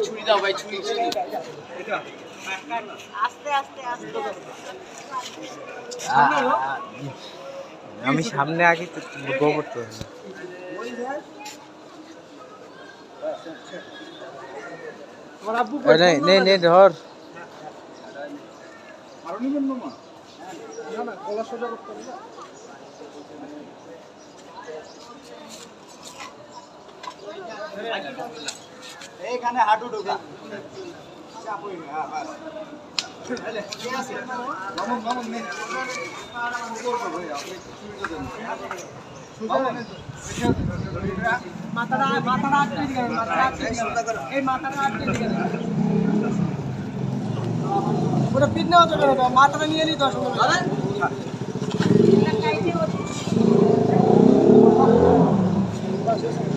ছুরি দাও ভাই, ছুরি ছুরি। আস্তে আস্তে আস্তে আমি সামনে আগে গোবর তো নে নে ধর এইখানে হাঁটু ঢোকা মাথাটা নিয়ে নিই 10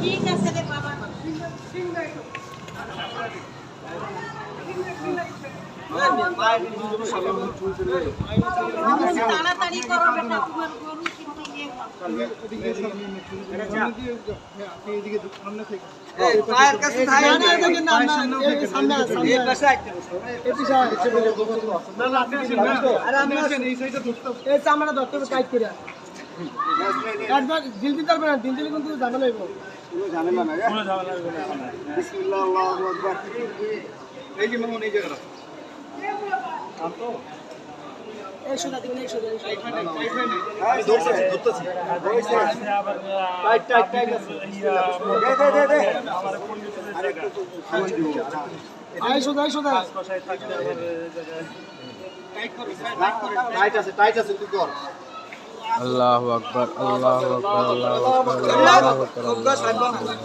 ঠিক আছে রে বাবা তাড়াতাড়ি করো বেটা তোমার গরু কিন্তু পায়ের কাছে থাই না দেখেন না সামনে এই পাশে আইতে এই পাশে না না আরে আমি এই সাইডে ধরতে এই চামড়া ধরতে টাইট করে একবার দিল দিতে পারবে না দিল দিলে কিন্তু ঝামেলা হইব কোনো ঝামেলা না কোনো ঝামেলা হইব না বিসমিল্লাহ আল্লাহু আকবার এই যে মামুন এই জায়গাটা তো এই সোজা দিকে এই সোজা আমি ধরতেছি আবার টাইট টাইট টাইট আছে দে দে আমার কোন জায়গা আই সোজা কষায় থাকতে হবে টাইট করে টাইট আছে তুই কর আল্লাহু আকবার আল্লাহু আকবার আল্লাহু আকবার আল্লাহু আকবার আল্লাহু আকবার